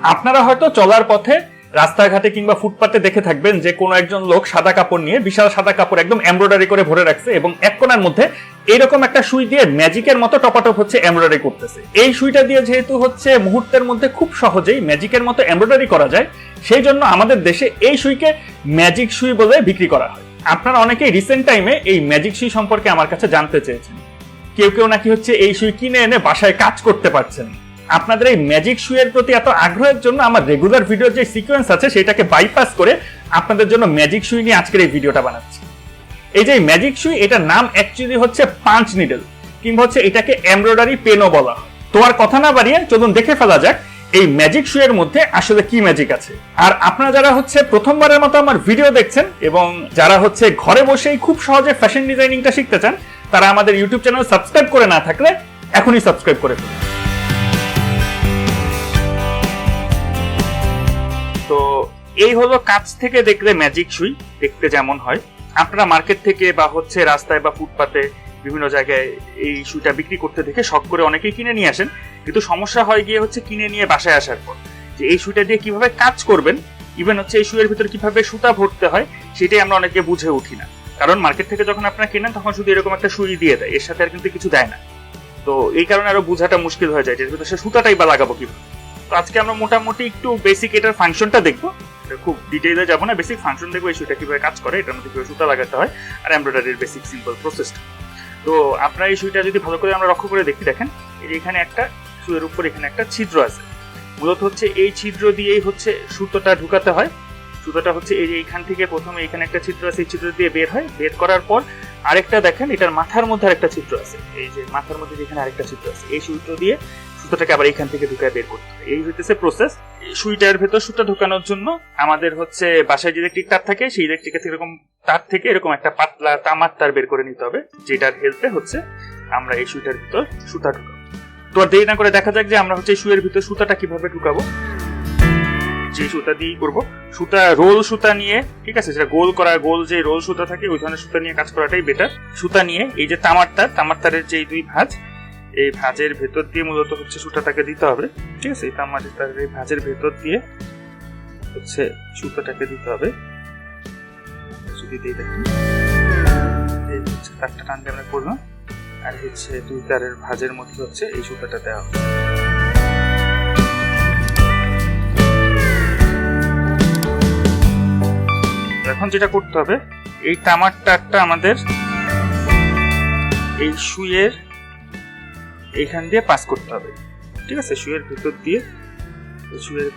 আপনারা হয়তো চলার পথে রাস্তাঘাটে কিংবা ফুটপাতে দেখে থাকবেন যে কোনো একজন লোক সাদা কাপড় নিয়ে, বিশাল সাদা কাপড় একদম এমব্রয়ডারি করে ভরে রাখছে এবং এক কোণার মধ্যে এইরকম একটা সুই দিয়ে ম্যাজিকের মতো টপাটপ হচ্ছে এমব্রয়ডারি করতেছে। এই সুইটা দিয়ে যেহেতু হচ্ছে মুহূর্তের মধ্যে খুব সহজেই ম্যাজিকের মতো এমব্রয়ডারি করা যায়, সেই জন্য আমাদের দেশে এই সুইকে ম্যাজিক সুই বলে বিক্রি করা হয়। আপনারা অনেকেই রিসেন্ট টাইমে এই ম্যাজিক সুই সম্পর্কে আমার কাছে জানতে চেয়েছেন। কেউ কেউ নাকি হচ্ছে এই সুই কিনে এনে বাসায় কাজ করতে পারছেন। আপনাদের এই ম্যাজিক সুইয়ের প্রতি এত আগ্রহের জন্য আমার রেগুলার ভিডিওর যে সিকোয়েন্স আছে সেটাকে বাইপাস করে আপনাদের জন্য ম্যাজিক সুই নিয়ে আজকের এই ভিডিওটা বানাচ্ছি। এই যে ম্যাজিক সুই, এটার নাম অ্যাকচুয়ালি হচ্ছে পাঞ্চ নিডল, কিংবা হচ্ছে এটাকে এমব্রয়ডারি পেনও বলা হয়। তো আর কথা না বাড়িয়ে চলুন দেখে ফেলা যাক এই ম্যাজিক সুইয়ের মধ্যে আসলে কি ম্যাজিক আছে। আর আপনারা যারা হচ্ছে প্রথমবারের মতো আমার ভিডিও দেখছেন এবং যারা হচ্ছে ঘরে বসেই খুব সহজে ফ্যাশন ডিজাইনিংটা শিখতে চান, তারা আমাদের ইউটিউব চ্যানেল সাবস্ক্রাইব করে না থাকলে এখনই সাবস্ক্রাইব করে ফেলুন। তো এই হলো কাছ থেকে দেখলে ম্যাজিক সুই দেখতে যেমন হয়। আপনারা মার্কেট থেকে বা হচ্ছে রাস্তায় বা ফুটপাতে বিভিন্ন জায়গায় এই সুইটা বিক্রি করতে দেখে শখ করে অনেকেই কিনে নিয়ে আসেন, কিন্তু সমস্যা হয় গিয়ে হচ্ছে কিনে নিয়ে বাসায় আসার পর যে এই সুইটা দিয়ে কিভাবে কাজ করবেন, ইভেন হচ্ছে এই সুইয়ের ভিতরে কিভাবে সুতা ভরতে হয় সেটাই আমরা অনেকে বুঝে উঠি না। কারণ মার্কেট থেকে যখন আপনারা কেনেন তখন শুধু এরকম একটা সুই দিয়ে দেয়, এর সাথে আর কিন্তু কিছু দেয় না। তো এই কারণে আরো বোঝাটা মুশকিল হয়ে যায় যে সে সুতাটাই বা লাগাবো কিভাবে। তো আজকে আমরা মোটামুটি একটু বেসিক এটার ফাংশনটা দেখবো, খুব ডিটেইলে যাবো না, বেসিক ফাংশন দেখবো এই সুইটা কিভাবে কাজ করে, এটার মধ্যে কিভাবে সুতা লাগাতে হয় আর এমব্রয়ডারির বেসিক সিম্পল প্রসেসটা। তো আপনারা এই সুইটা যদি ভালো করে আমরা লক্ষ্য করে দেখি, দেখেন এই যে এখানে একটা সুইয়ের উপর এখানে একটা ছিদ্র আছে। মূলত হচ্ছে এই ছিদ্র দিয়েই হচ্ছে সুতোটা ঢুকাতে হয়। সুতোটা হচ্ছে এই যে এইখান থেকে প্রথমে এখানে একটা ছিদ্র আছে, এই ছিদ্র দিয়ে বের হয়। বের করার পর আরেকটা দেখেন এটার মাথার মধ্যে আরেকটা ছিদ্র আছে, এই যে মাথার মধ্যে যেখানে আরেকটা ছিদ্র আছে, এই সুতো দিয়ে সুতোটাকে আবার এইখান থেকে ঢুকায় বের করতে হয়। এই হইতেছে প্রসেস। সুইটার ভেতর সুতা ঢোকানোর জন্য আমাদের হচ্ছে বাসায় যে ইলেকট্রিক তার থাকে, সেই ইলেকট্রিক এরকম তার থেকে এরকম একটা পাতলা তামার তার বের করে নিতে হবে, যেটার হেল্পে হচ্ছে আমরা এই সুইটার ভিতর সুতা ঢুকাবো। তো আর দেরি না করে দেখা যাক যে আমরা হচ্ছে সুইয়ের ভিতর সুতাটা কিভাবে ঢুকাবো। যে সুতা দিয়েই করবো, সুতা রোল সুতা নিয়ে, ঠিক আছে, যেটা গোল করা গোল যে রোল সুতা থাকে ওই ধরনের সুতা নিয়ে কাজ করাটাই বেটার। সুতা নিয়ে এই যে তামার তারের যে দুই ভাঁজ, এই ভাঁজের ভেতর দিয়ে মূলত হচ্ছে সুতাটাকে দিতে হবে, ঠিক আছে। এই তামার তারের এই ভাঁজের ভেতর দিয়ে হচ্ছে সুতাটাকে দিতে হবে। যদি দিয়ে দেখুন এই হচ্ছে তারটা টান দিয়ে আমরা করলাম, আর হচ্ছে দুই তারের ভাঁজের মধ্যে হচ্ছে এই সুতাটা দেওয়া হবে। এখন যেটা করতে হবে, এই তামার তারটা আমাদের এই সুইয়ের এইখান দিয়ে পাস করতে হবে, ঠিক আছে। সুইয়ের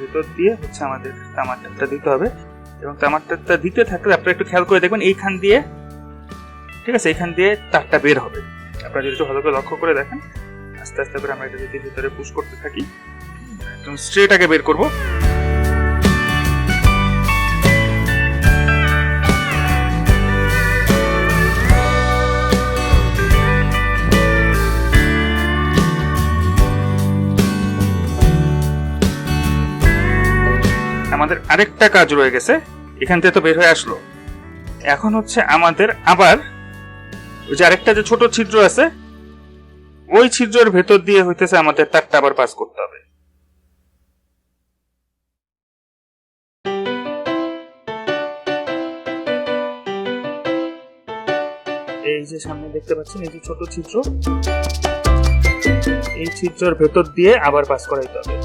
ভেতর দিয়ে হচ্ছে আমাদের তামার তারটা দিতে হবে। এবং তামার তারটা দিতে থাকলে আপনারা একটু খেয়াল করে দেখবেন এইখান দিয়ে, ঠিক আছে, এইখান দিয়ে তারটা বের হবে। আপনারা যদি একটু ভালো করে লক্ষ্য করে দেখেন, আস্তে আস্তে করে আমরা এটা যদি ভিতরে পুশ করতে থাকি, একদম স্ট্রেট আগে বের করবো। আমাদের আরেকটা কাজ রয়ে গেছে, এখান থেকে তো বের হয়ে আসলো। এখন হচ্ছে আমাদের আবার ওই যে আরেকটা যে ছোট ছিদ্র আছে, ওই ছিদ্রের ভেতর দিয়ে হইতেছে আমাদের তারটা আবার পাস করতে হবে। এই যে সামনে দেখতে পাচ্ছেন এই যে ছোট ছিদ্র, এই ছিদ্রের ভেতর দিয়ে আবার পাস করাইতে হবে।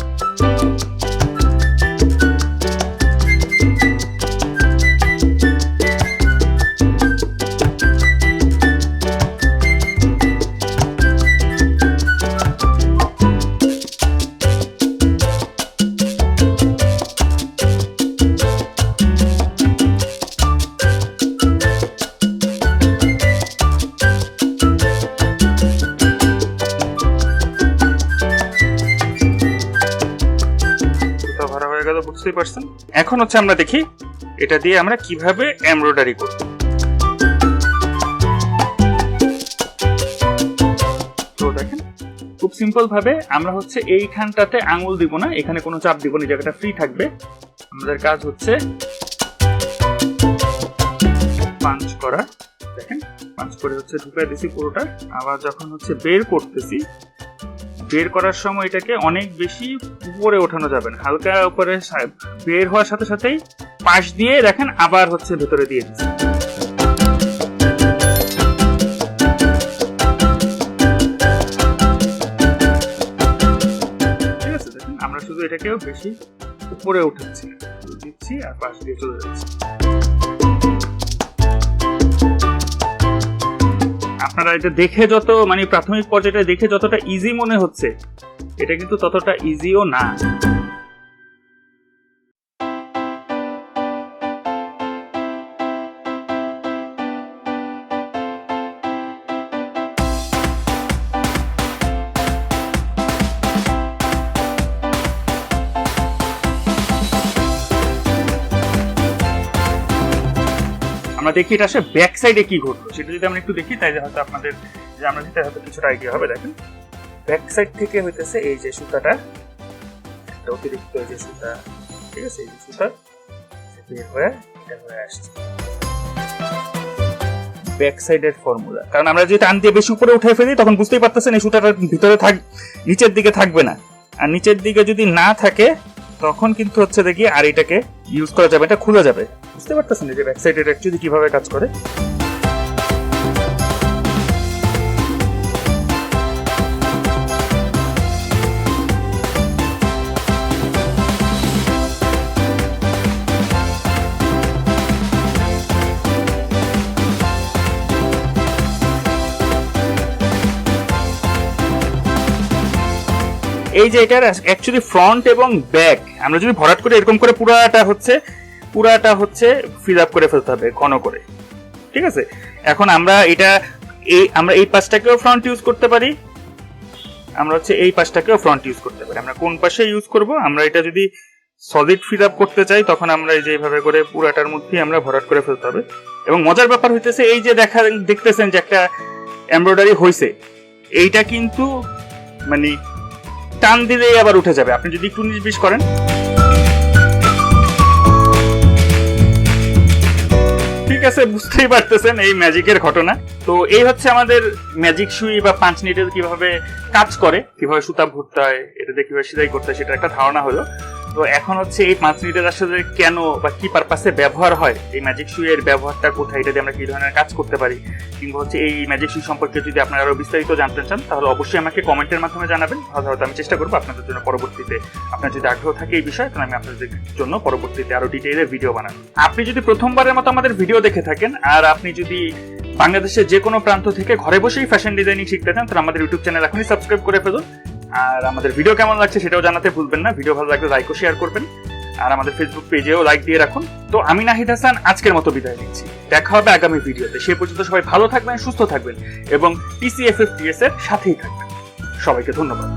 বুঝতেই পারছেন। এখন হচ্ছে আমরা দেখি এটা দিয়ে আমরা কিভাবে এমব্রয়ডারি করব। তো দেখেন খুব সিম্পল ভাবে আমরা হচ্ছে এইখানটাতে আঙুল দিব না, এখানে কোনো চাপ দিব না, জায়গাটা ফ্রি থাকবে। আমাদের কাজ হচ্ছে পাঞ্চ করা। দেখেন পাঞ্চ করে হচ্ছে ঢুকাই দিছি পুরোটা। আবার যখন হচ্ছে বের করতেছি বের করার সময় এটাকে অনেক বেশি উপরে ওঠানো যাবে না, হালকা উপরে বের হওয়ার সাথে সাথেই পাশ দিয়ে দেখেন আবার হচ্ছে ভেতরে দিয়ে দিচ্ছি। ঠিক আছে, দেখেন আমরা শুধু এটাকেও বেশি উপরে উঠাচ্ছি, দিচ্ছি আর পাশ দিয়ে চলে যাচ্ছি। আপনারা এটা দেখে যত মানে প্রাথমিক পর্যায়ে দেখে যতটা ইজি মনে হচ্ছে, এটা কিন্তু ততটা ইজিও না। আমরা দেখি এটা আসলে ব্যাক সাইডে কি ঘটলো সেটা যদি আমরা একটু দেখি, তাইলে হয়তো আপনাদের যে আমরা যেটা হয়তো কিছুটা আইডিয়া হবে। দেখেন ব্যাক সাইড থেকে হইতেছে এই যে সুতাটা, একটা অতিরিক্ত এই যে সুতা, ঠিক আছে, এই যে সুতা বের হয়ে এটা হয়ে আসছে ব্যাক সাইডের ফর্মুলা। কারণ আমরা যদি টান দিয়ে বেশি উপরে উঠে ফেলি তখন বুঝতেই পারতেছেন এই সুতাটার ভিতরে নিচের দিকে থাকবে না, আর নিচের দিকে যদি না থাকে তখন কিন্তু হচ্ছে দেখি আর এটাকে ইউজ করা যাবে, এটা খুলে যাবে। বুঝতে পারতেছেন যে ব্যাক সাইড এটা অ্যাকচুয়ালি কিভাবে কাজ করে। এই যে এটার অ্যাকচুয়ালি ফ্রন্ট এবং ব্যাক আমরা যদি ভরাট করে এরকম করে পুরাটা হচ্ছে ফিল আপ করে ফেলতে হবে ঘন করে। ঠিক আছে, এখন আমরা এই পাশটাকেও ফ্রন্ট ইউজ করতে পারি, আমরা হচ্ছে এই পাশটাকেও ফ্রন্ট ইউজ করতে পারি। আমরা কোন পাশে ইউজ করব, আমরা এটা যদি সলিড ফিল আপ করতে চাই তখন আমরা এই যে এইভাবে করে পুরাটার মধ্যে আমরা ভরাট করে ফেলতে হবে। এবং মজার ব্যাপার হইতেছে এই যে দেখতেছেন যে একটা এমব্রয়ডারি হয়েছে, এইটা কিন্তু মানে টান দিলেই আবার উঠে যাবে আপনি যদি একটু 19-20 করেন। ঠিক আছে, বুঝতেই পারতেছেন এই ম্যাজিকের ঘটনা। তো এই হচ্ছে আমাদের ম্যাজিক সুই বা পাঁচ নিডেল কিভাবে কাজ করে, কিভাবে সুতা ভরতে হয়, এটাতে কিভাবে সেলাই করতে হয় সেটা একটা ধারণা হলো। তো এখন হচ্ছে এই পাঁচ নিডেল আসলে কেন বা কি পারপাসে ব্যবহার হয়, এই ম্যাজিক সুইয়ের ব্যবহারটা কোথায়, এটাতে আমরা কি ধরনের কাজ করতে পারি, কিংবা হচ্ছে এই ম্যাজিক সুই সম্পর্কে যদি আপনারা আরো বিস্তারিত জানতে চান তাহলে অবশ্যই আমাকে কমেন্টের মাধ্যমে জানাবেন। হয়তো আমি চেষ্টা করবো আপনাদের জন্য পরবর্তীতে, আপনার যদি আগ্রহ থাকে এই বিষয়ে তাহলে আমি আপনাদের জন্য পরবর্তীতে আরো ডিটেইলে ভিডিও বানাবো। আপনি যদি প্রথমবারের মতো আমাদের ভিডিও দেখে থাকেন আর আপনি যদি বাংলাদেশের যে কোনো প্রান্ত থেকে ঘরে বসেই ফ্যাশন ডিজাইনিং শিখতে চান তাহলে আমাদের ইউটিউব চ্যানেল এখনই সাবস্ক্রাইব করে ফেলুন। আর আমাদের ভিডিও কেমন লাগছে সেটাও জানাতে ভুলবেন না, ভিডিও ভালো লাগলে লাইক ও শেয়ার করবেন, আর আমাদের ফেসবুক পেজেও লাইক দিয়ে রাখুন। তো আমি নাহিদ হাসান আজকের মতো বিদায় নিচ্ছি, দেখা হবে আগামী ভিডিওতে। সে পর্যন্ত সবাই ভালো থাকবেন, সুস্থ থাকবেন এবং tcffts এর সাথেই থাকবেন। সবাইকে ধন্যবাদ।